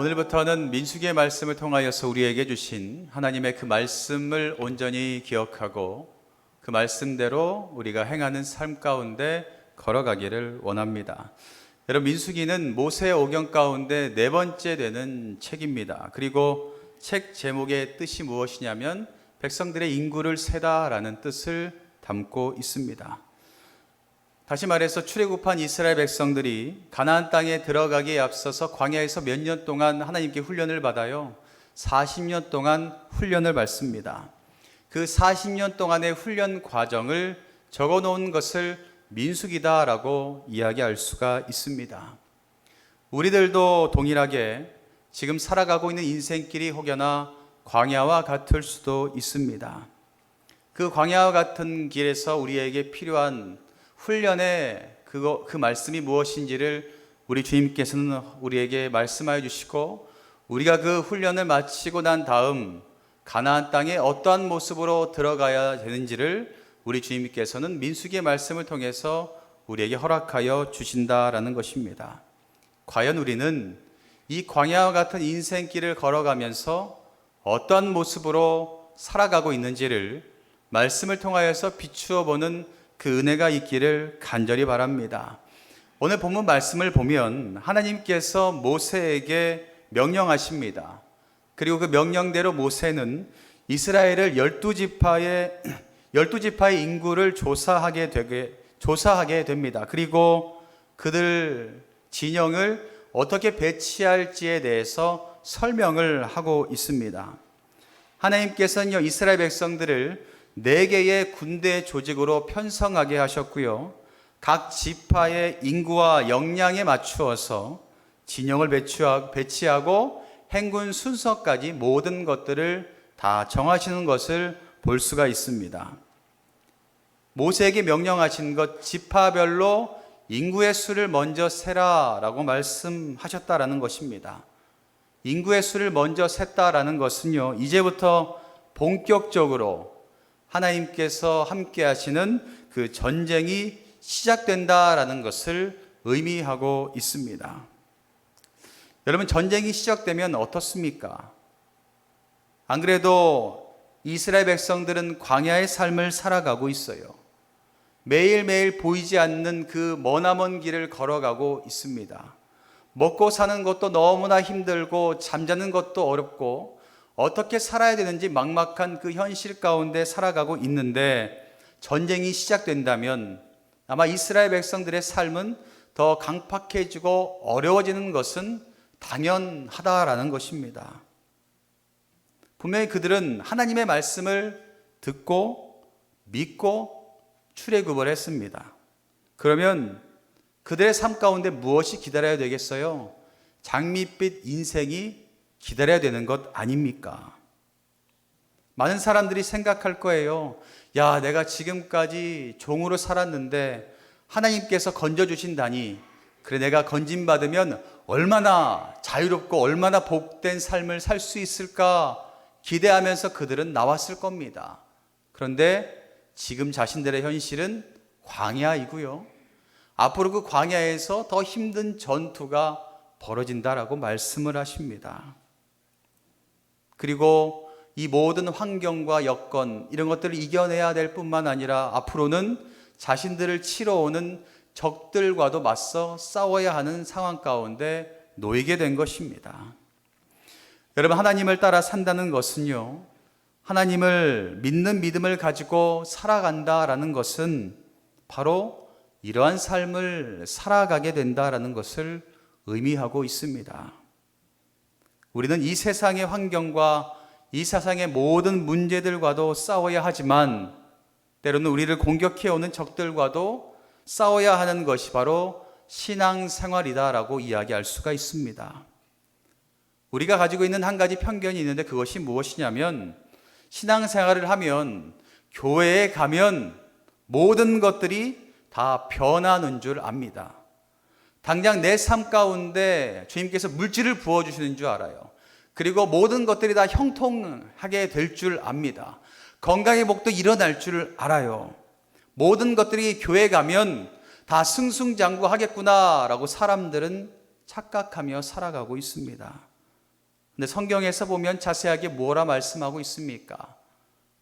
오늘부터는 민수기의 말씀을 통하여서 우리에게 주신 하나님의 그 말씀을 온전히 기억하고 그 말씀대로 우리가 행하는 삶 가운데 걸어가기를 원합니다. 여러분, 민수기는 모세의 오경 가운데 네 번째 되는 책입니다. 그리고 책 제목의 뜻이 무엇이냐면 백성들의 인구를 세다라는 뜻을 담고 있습니다. 다시 말해서 출애굽한 이스라엘 백성들이 가나안 땅에 들어가기에 앞서서 광야에서 몇 년 동안 하나님께 훈련을 받아요. 40년 동안 훈련을 받습니다. 그 40년 동안의 훈련 과정을 적어 놓은 것을 민수기다라고 이야기할 수가 있습니다. 우리들도 동일하게 지금 살아가고 있는 인생길이 혹여나 광야와 같을 수도 있습니다. 그 광야와 같은 길에서 우리에게 필요한 훈련의 그 말씀이 무엇인지를 우리 주님께서는 우리에게 말씀하여 주시고, 우리가 그 훈련을 마치고 난 다음 가나안 땅에 어떠한 모습으로 들어가야 되는지를 우리 주님께서는 민수기의 말씀을 통해서 우리에게 허락하여 주신다라는 것입니다. 과연 우리는 이 광야와 같은 인생길을 걸어가면서 어떠한 모습으로 살아가고 있는지를 말씀을 통하여서 비추어 보는 그 은혜가 있기를 간절히 바랍니다. 오늘 본문 말씀을 보면 하나님께서 모세에게 명령하십니다. 그리고 그 명령대로 모세는 이스라엘을 12지파의 인구를 조사하게 됩니다. 그리고 그들 진영을 어떻게 배치할지에 대해서 설명을 하고 있습니다. 하나님께서는요, 이스라엘 백성들을 4개의 군대 조직으로 편성하게 하셨고요, 각 지파의 인구와 역량에 맞추어서 진영을 배치하고 행군 순서까지 모든 것들을 다 정하시는 것을 볼 수가 있습니다. 모세에게 명령하신 것, 지파별로 인구의 수를 먼저 세라라고 말씀하셨다라는 것입니다. 인구의 수를 먼저 셌다라는 것은요, 이제부터 본격적으로 하나님께서 함께 하시는 그 전쟁이 시작된다라는 것을 의미하고 있습니다. 여러분, 전쟁이 시작되면 어떻습니까? 안 그래도 이스라엘 백성들은 광야의 삶을 살아가고 있어요. 매일매일 보이지 않는 그 머나먼 길을 걸어가고 있습니다. 먹고 사는 것도 너무나 힘들고 잠자는 것도 어렵고 어떻게 살아야 되는지 막막한 그 현실 가운데 살아가고 있는데, 전쟁이 시작된다면 아마 이스라엘 백성들의 삶은 더 강팍해지고 어려워지는 것은 당연하다라는 것입니다. 분명히 그들은 하나님의 말씀을 듣고 믿고 출애굽을 했습니다. 그러면 그들의 삶 가운데 무엇이 기다려야 되겠어요? 장밋빛 인생이 기다려야 되는 것 아닙니까? 많은 사람들이 생각할 거예요. 야, 내가 지금까지 종으로 살았는데 하나님께서 건져주신다니, 그래 내가 건진받으면 얼마나 자유롭고 얼마나 복된 삶을 살 수 있을까 기대하면서 그들은 나왔을 겁니다. 그런데 지금 자신들의 현실은 광야이고요, 앞으로 그 광야에서 더 힘든 전투가 벌어진다라고 말씀을 하십니다. 그리고 이 모든 환경과 여건, 이런 것들을 이겨내야 될 뿐만 아니라 앞으로는 자신들을 치러 오는 적들과도 맞서 싸워야 하는 상황 가운데 놓이게 된 것입니다. 여러분, 하나님을 따라 산다는 것은요, 하나님을 믿는 믿음을 가지고 살아간다라는 것은 바로 이러한 삶을 살아가게 된다라는 것을 의미하고 있습니다. 우리는 이 세상의 환경과 이 세상의 모든 문제들과도 싸워야 하지만, 때로는 우리를 공격해오는 적들과도 싸워야 하는 것이 바로 신앙생활이다라고 이야기할 수가 있습니다. 우리가 가지고 있는 한 가지 편견이 있는데, 그것이 무엇이냐면, 신앙생활을 하면, 교회에 가면 모든 것들이 다 변하는 줄 압니다. 당장 내 삶 가운데 주님께서 물질을 부어주시는 줄 알아요. 그리고 모든 것들이 다 형통하게 될 줄 압니다. 건강의 복도 일어날 줄 알아요. 모든 것들이 교회 가면 다 승승장구하겠구나라고 사람들은 착각하며 살아가고 있습니다. 근데 성경에서 보면 자세하게 뭐라 말씀하고 있습니까?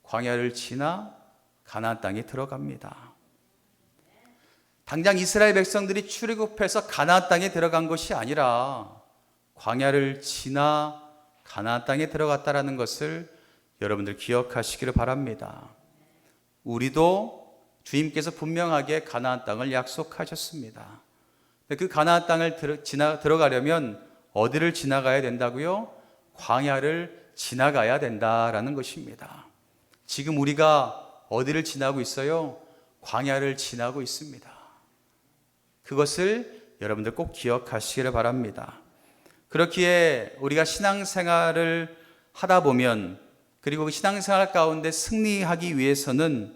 광야를 지나 가나안 땅에 들어갑니다. 당장 이스라엘 백성들이 출애굽해서 가나안 땅에 들어간 것이 아니라 광야를 지나 가나안 땅에 들어갔다라는 것을 여러분들 기억하시기를 바랍니다. 우리도 주님께서 분명하게 가나안 땅을 약속하셨습니다. 그 가나안 땅을 들어가려면 어디를 지나가야 된다고요? 광야를 지나가야 된다라는 것입니다. 지금 우리가 어디를 지나고 있어요? 광야를 지나고 있습니다. 그것을 여러분들 꼭 기억하시기를 바랍니다. 그렇기에 우리가 신앙생활을 하다 보면, 그리고 그 신앙생활 가운데 승리하기 위해서는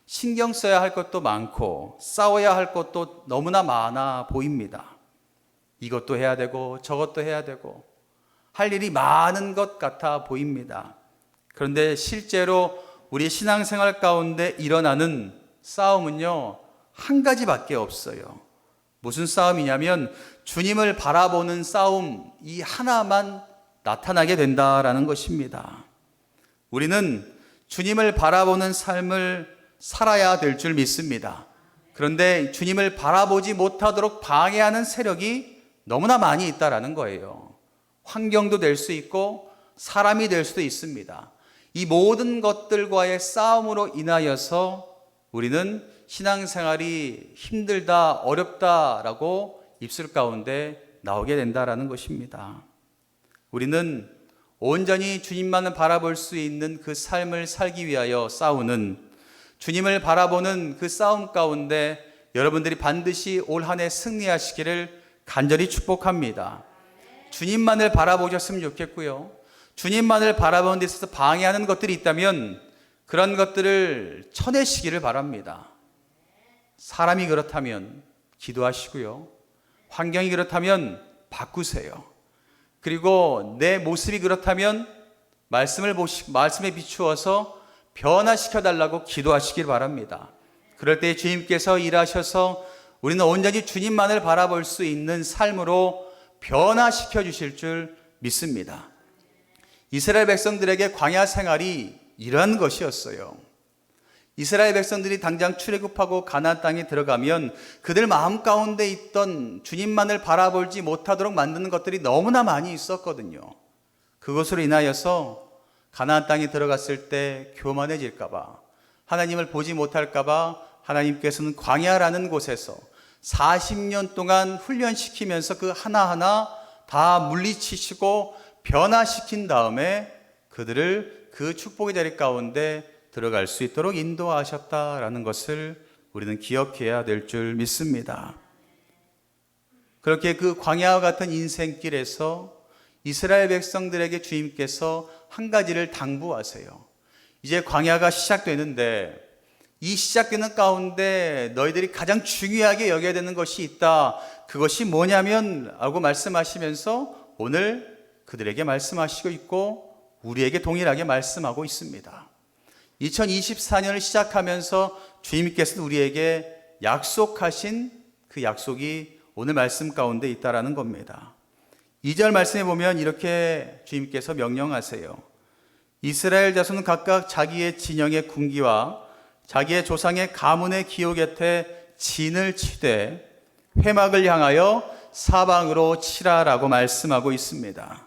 신경 써야 할 것도 많고 싸워야 할 것도 너무나 많아 보입니다. 이것도 해야 되고 저것도 해야 되고 할 일이 많은 것 같아 보입니다. 그런데 실제로 우리 신앙생활 가운데 일어나는 싸움은요, 한 가지밖에 없어요. 무슨 싸움이냐면 주님을 바라보는 싸움, 이 하나만 나타나게 된다라는 것입니다. 우리는 주님을 바라보는 삶을 살아야 될 줄 믿습니다. 그런데 주님을 바라보지 못하도록 방해하는 세력이 너무나 많이 있다라는 거예요. 환경도 될 수 있고 사람이 될 수도 있습니다. 이 모든 것들과의 싸움으로 인하여서 우리는 신앙생활이 힘들다, 어렵다라고 입술 가운데 나오게 된다라는 것입니다. 우리는 온전히 주님만을 바라볼 수 있는 그 삶을 살기 위하여 싸우는, 주님을 바라보는 그 싸움 가운데 여러분들이 반드시 올 한 해 승리하시기를 간절히 축복합니다. 주님만을 바라보셨으면 좋겠고요. 주님만을 바라보는 데 있어서 방해하는 것들이 있다면 그런 것들을 쳐내시기를 바랍니다. 사람이 그렇다면 기도하시고요. 환경이 그렇다면 바꾸세요. 그리고 내 모습이 그렇다면 말씀에 비추어서 변화시켜 달라고 기도하시길 바랍니다. 그럴 때 주님께서 일하셔서 우리는 온전히 주님만을 바라볼 수 있는 삶으로 변화시켜 주실 줄 믿습니다. 이스라엘 백성들에게 광야 생활이 이러한 것이었어요. 이스라엘 백성들이 당장 출애굽하고 가나안 땅에 들어가면 그들 마음 가운데 있던 주님만을 바라보지 못하도록 만드는 것들이 너무나 많이 있었거든요. 그것으로 인하여서 가나안 땅에 들어갔을 때 교만해질까 봐, 하나님을 보지 못할까 봐 하나님께서는 광야라는 곳에서 40년 동안 훈련시키면서 그 하나하나 다 물리치시고 변화시킨 다음에 그들을 그 축복의 자리 가운데 들어갈 수 있도록 인도하셨다라는 것을 우리는 기억해야 될 줄 믿습니다. 그렇게 그 광야와 같은 인생길에서 이스라엘 백성들에게 주님께서 한 가지를 당부하세요. 이제 광야가 시작되는데 이 시작되는 가운데 너희들이 가장 중요하게 여겨야 되는 것이 있다. 그것이 뭐냐면 라고 말씀하시면서 오늘 그들에게 말씀하시고 있고 우리에게 동일하게 말씀하고 있습니다. 2024년을 시작하면서 주님께서 우리에게 약속하신 그 약속이 오늘 말씀 가운데 있다라는 겁니다. 2절 말씀에 보면 이렇게 주님께서 명령하세요. 이스라엘 자손은 각각 자기의 진영의 군기와 자기의 조상의 가문의 기호 곁에 진을 치되 회막을 향하여 사방으로 치라라고 말씀하고 있습니다.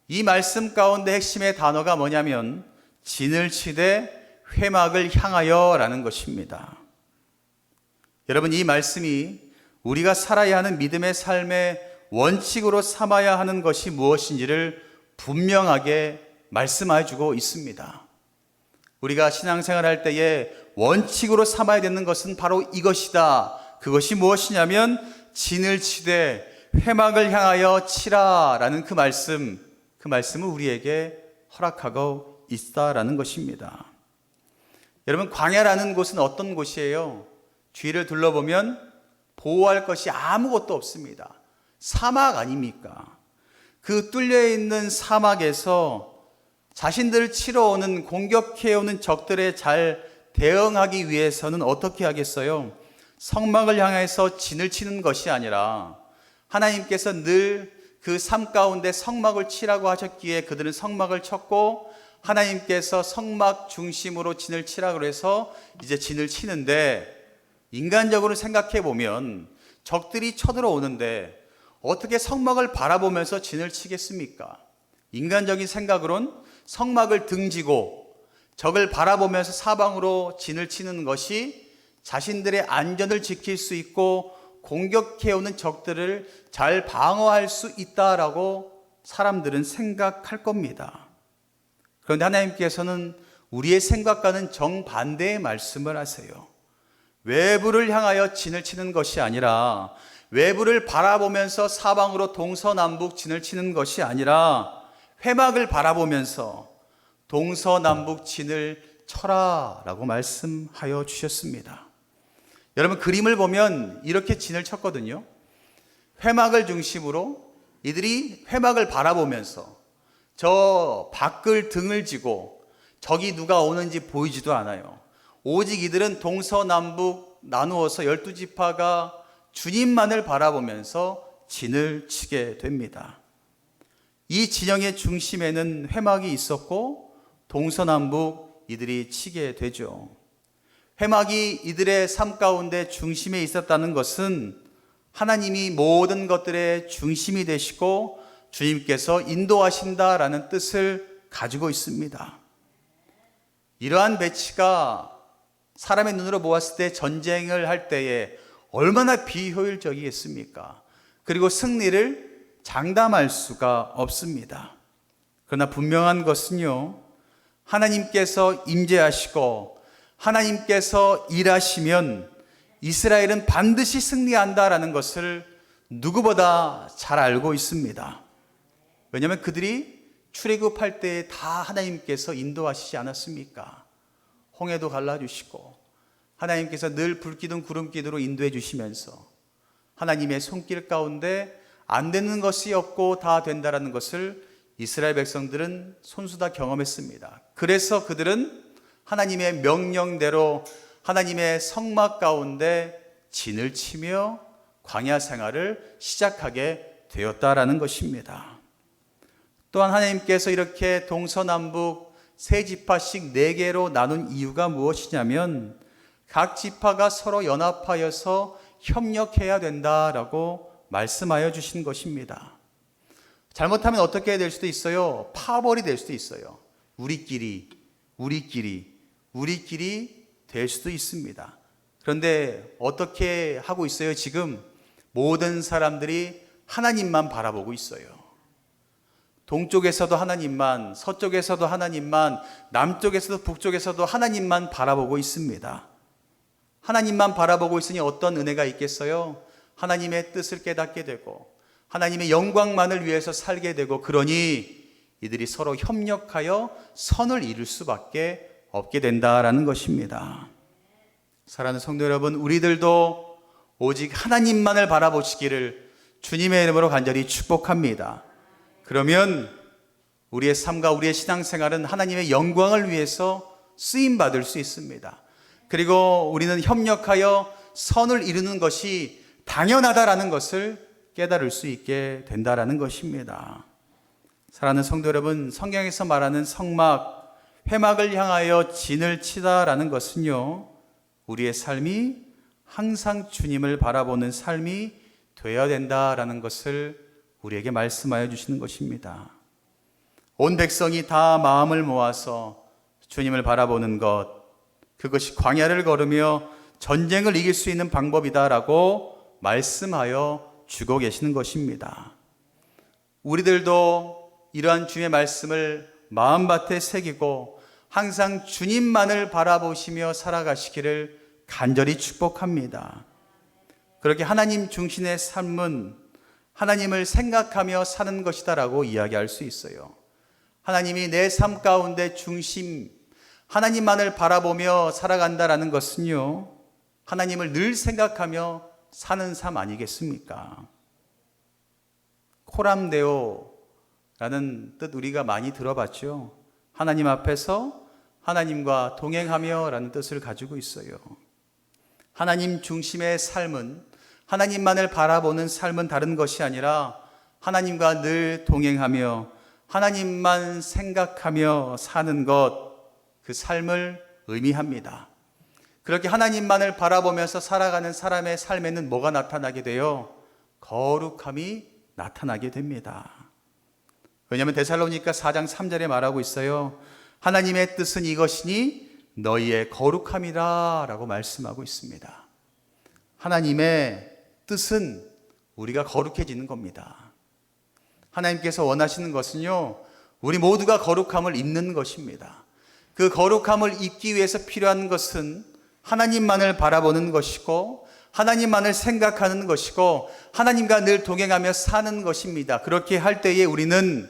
이 말씀 가운데 핵심의 단어가 뭐냐면 진을 치되 회막을 향하여 라는 것입니다. 여러분, 이 말씀이 우리가 살아야 하는 믿음의 삶의 원칙으로 삼아야 하는 것이 무엇인지를 분명하게 말씀해 주고 있습니다. 우리가 신앙생활 할 때에 원칙으로 삼아야 되는 것은 바로 이것이다. 그것이 무엇이냐면 진을 치되 회막을 향하여 치라라는 그 말씀을 우리에게 허락하고 있다라는 것입니다. 여러분, 광야라는 곳은 어떤 곳이에요? 주위를 둘러보면 보호할 것이 아무것도 없습니다. 사막 아닙니까? 그 뚫려있는 사막에서 자신들을 치러 오는, 공격해오는 적들에 잘 대응하기 위해서는 어떻게 하겠어요? 성막을 향해서 진을 치는 것이 아니라 하나님께서 늘 그 삶 가운데 성막을 치라고 하셨기에 그들은 성막을 쳤고, 하나님께서 성막 중심으로 진을 치라고 해서 이제 진을 치는데, 인간적으로 생각해 보면 적들이 쳐들어오는데 어떻게 성막을 바라보면서 진을 치겠습니까? 인간적인 생각으론 성막을 등지고 적을 바라보면서 사방으로 진을 치는 것이 자신들의 안전을 지킬 수 있고 공격해오는 적들을 잘 방어할 수 있다라고 사람들은 생각할 겁니다. 그런데 하나님께서는 우리의 생각과는 정반대의 말씀을 하세요. 외부를 향하여 진을 치는 것이 아니라, 외부를 바라보면서 사방으로 동서남북 진을 치는 것이 아니라 회막을 바라보면서 동서남북 진을 쳐라라고 말씀하여 주셨습니다. 여러분, 그림을 보면 이렇게 진을 쳤거든요. 회막을 중심으로 이들이 회막을 바라보면서 저 밖을 등을 지고 적이 누가 오는지 보이지도 않아요. 오직 이들은 동서남북 나누어서 12지파가 주님만을 바라보면서 진을 치게 됩니다. 이 진영의 중심에는 회막이 있었고 동서남북 이들이 치게 되죠. 회막이 이들의 삶 가운데 중심에 있었다는 것은 하나님이 모든 것들의 중심이 되시고 주님께서 인도하신다라는 뜻을 가지고 있습니다. 이러한 배치가 사람의 눈으로 보았을 때 전쟁을 할 때에 얼마나 비효율적이겠습니까? 그리고 승리를 장담할 수가 없습니다. 그러나 분명한 것은요, 하나님께서 임재하시고 하나님께서 일하시면 이스라엘은 반드시 승리한다라는 것을 누구보다 잘 알고 있습니다. 왜냐하면 그들이 출애굽할 때 다 하나님께서 인도하시지 않았습니까? 홍해도 갈라주시고 하나님께서 늘 불기둥 구름기둥으로 인도해 주시면서 하나님의 손길 가운데 안 되는 것이 없고 다 된다라는 것을 이스라엘 백성들은 손수 다 경험했습니다. 그래서 그들은 하나님의 명령대로 하나님의 성막 가운데 진을 치며 광야 생활을 시작하게 되었다라는 것입니다. 또한 하나님께서 이렇게 동서남북 세 지파씩 4개로 나눈 이유가 무엇이냐면 각 지파가 서로 연합하여서 협력해야 된다라고 말씀하여 주신 것입니다. 잘못하면 어떻게 될 수도 있어요? 파벌이 될 수도 있어요. 우리끼리 될 수도 있습니다. 그런데 어떻게 하고 있어요? 지금 모든 사람들이 하나님만 바라보고 있어요. 동쪽에서도 하나님만, 서쪽에서도 하나님만, 남쪽에서도 북쪽에서도 하나님만 바라보고 있습니다. 하나님만 바라보고 있으니 어떤 은혜가 있겠어요? 하나님의 뜻을 깨닫게 되고 하나님의 영광만을 위해서 살게 되고, 그러니 이들이 서로 협력하여 선을 이룰 수밖에 없게 된다라는 것입니다. 사랑하는 성도 여러분, 우리들도 오직 하나님만을 바라보시기를 주님의 이름으로 간절히 축복합니다. 그러면 우리의 삶과 우리의 신앙생활은 하나님의 영광을 위해서 쓰임받을 수 있습니다. 그리고 우리는 협력하여 선을 이루는 것이 당연하다라는 것을 깨달을 수 있게 된다라는 것입니다. 사랑하는 성도 여러분, 성경에서 말하는 성막, 회막을 향하여 진을 치다라는 것은요, 우리의 삶이 항상 주님을 바라보는 삶이 되어야 된다라는 것을 우리에게 말씀하여 주시는 것입니다. 온 백성이 다 마음을 모아서 주님을 바라보는 것, 그것이 광야를 걸으며 전쟁을 이길 수 있는 방법이다라고 말씀하여 주고 계시는 것입니다. 우리들도 이러한 주의 말씀을 마음밭에 새기고 항상 주님만을 바라보시며 살아가시기를 간절히 축복합니다. 그렇게 하나님 중심의 삶은 하나님을 생각하며 사는 것이다라고 이야기할 수 있어요. 하나님이 내 삶 가운데 중심, 하나님만을 바라보며 살아간다라는 것은요, 하나님을 늘 생각하며 사는 삶 아니겠습니까? 코람데오라는 뜻 우리가 많이 들어봤죠. 하나님 앞에서 하나님과 동행하며 라는 뜻을 가지고 있어요. 하나님 중심의 삶은, 하나님만을 바라보는 삶은 다른 것이 아니라 하나님과 늘 동행하며 하나님만 생각하며 사는 것, 그 삶을 의미합니다. 그렇게 하나님만을 바라보면서 살아가는 사람의 삶에는 뭐가 나타나게 돼요? 거룩함이 나타나게 됩니다. 왜냐하면 데살로니가 4장 3절에 말하고 있어요. 하나님의 뜻은 이것이니 너희의 거룩함이라 라고 말씀하고 있습니다. 하나님의 뜻은 우리가 거룩해지는 겁니다. 하나님께서 원하시는 것은요, 우리 모두가 거룩함을 입는 것입니다. 그 거룩함을 입기 위해서 필요한 것은 하나님만을 바라보는 것이고 하나님만을 생각하는 것이고 하나님과 늘 동행하며 사는 것입니다. 그렇게 할 때에 우리는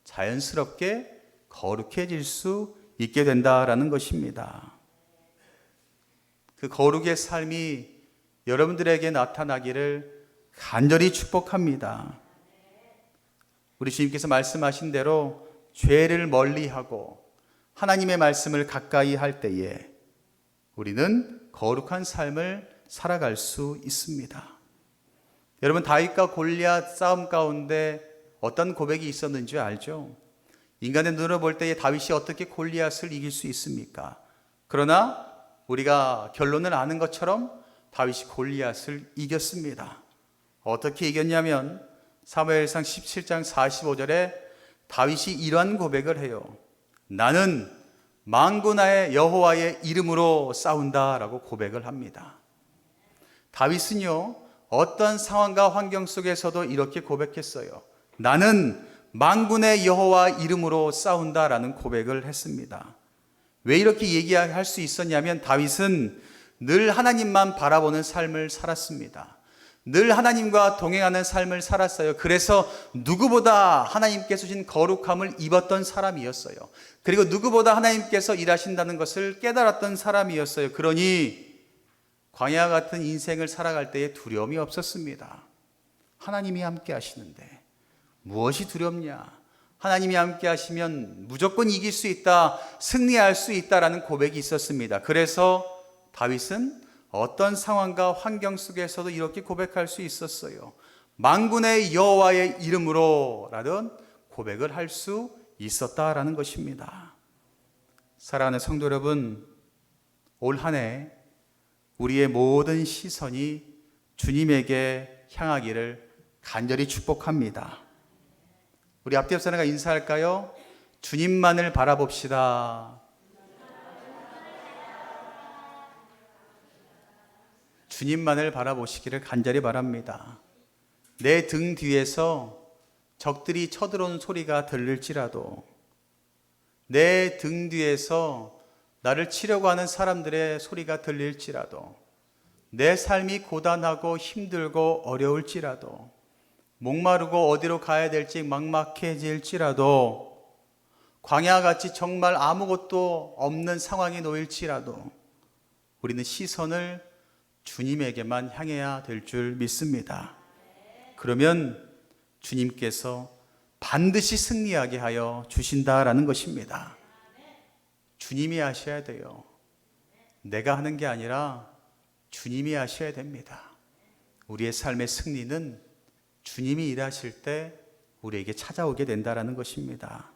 자연스럽게 거룩해질 수 있게 된다라는 것입니다. 그 거룩의 삶이 여러분들에게 나타나기를 간절히 축복합니다. 우리 주님께서 말씀하신 대로 죄를 멀리하고 하나님의 말씀을 가까이 할 때에 우리는 거룩한 삶을 살아갈 수 있습니다. 여러분, 다윗과 골리앗 싸움 가운데 어떤 고백이 있었는지 알죠? 인간의 눈으로 볼 때에 다윗이 어떻게 골리앗을 이길 수 있습니까? 그러나 우리가 결론을 아는 것처럼 다윗이 골리앗을 이겼습니다. 어떻게 이겼냐면 사무엘상 17장 45절에 다윗이 이러한 고백을 해요. 나는 만군의 여호와의 이름으로 싸운다라고 고백을 합니다. 다윗은요, 어떤 상황과 환경 속에서도 이렇게 고백했어요. 나는 만군의 여호와 이름으로 싸운다라는 고백을 했습니다. 왜 이렇게 얘기할 수 있었냐면 다윗은 늘 하나님만 바라보는 삶을 살았습니다. 늘 하나님과 동행하는 삶을 살았어요. 그래서 누구보다 하나님께서 주신 거룩함을 입었던 사람이었어요. 그리고 누구보다 하나님께서 일하신다는 것을 깨달았던 사람이었어요. 그러니 광야 같은 인생을 살아갈 때에 두려움이 없었습니다. 하나님이 함께 하시는데 무엇이 두렵냐? 하나님이 함께 하시면 무조건 이길 수 있다, 승리할 수 있다라는 고백이 있었습니다. 그래서 다윗은 어떤 상황과 환경 속에서도 이렇게 고백할 수 있었어요. 만군의 여호와의 이름으로 라는 고백을 할 수 있었다라는 것입니다. 사랑하는 성도 여러분, 올 한 해 우리의 모든 시선이 주님에게 향하기를 간절히 축복합니다. 우리 앞뒤 옆 사람과 인사할까요? 주님만을 바라봅시다. 주님만을 바라보시기를 간절히 바랍니다. 내 등 뒤에서 적들이 쳐들어오는 소리가 들릴지라도, 내 등 뒤에서 나를 치려고 하는 사람들의 소리가 들릴지라도, 내 삶이 고단하고 힘들고 어려울지라도, 목마르고 어디로 가야 될지 막막해질지라도, 광야같이 정말 아무것도 없는 상황에 놓일지라도 우리는 시선을 주님에게만 향해야 될 줄 믿습니다. 그러면 주님께서 반드시 승리하게 하여 주신다라는 것입니다. 주님이 하셔야 돼요. 내가 하는 게 아니라 주님이 하셔야 됩니다. 우리의 삶의 승리는 주님이 일하실 때 우리에게 찾아오게 된다라는 것입니다.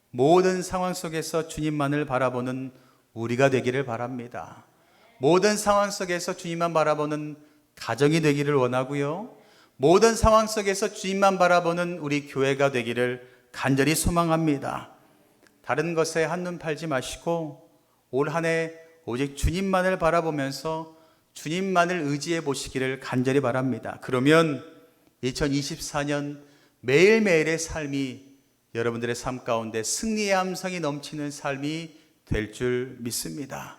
모든 상황 속에서 주님만을 바라보는 우리가 되기를 바랍니다. 모든 상황 속에서 주님만 바라보는 가정이 되기를 원하고요. 모든 상황 속에서 주님만 바라보는 우리 교회가 되기를 간절히 소망합니다. 다른 것에 한눈 팔지 마시고 올 한 해 오직 주님만을 바라보면서 주님만을 의지해 보시기를 간절히 바랍니다. 그러면 2024년 매일매일의 삶이 여러분들의 삶 가운데 승리의 함성이 넘치는 삶이 될 줄 믿습니다.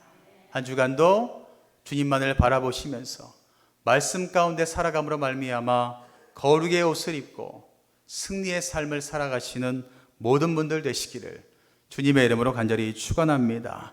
한 주간도 주님만을 바라보시면서 말씀 가운데 살아감으로 말미암아 거룩의 옷을 입고 승리의 삶을 살아가시는 모든 분들 되시기를 주님의 이름으로 간절히 축원합니다.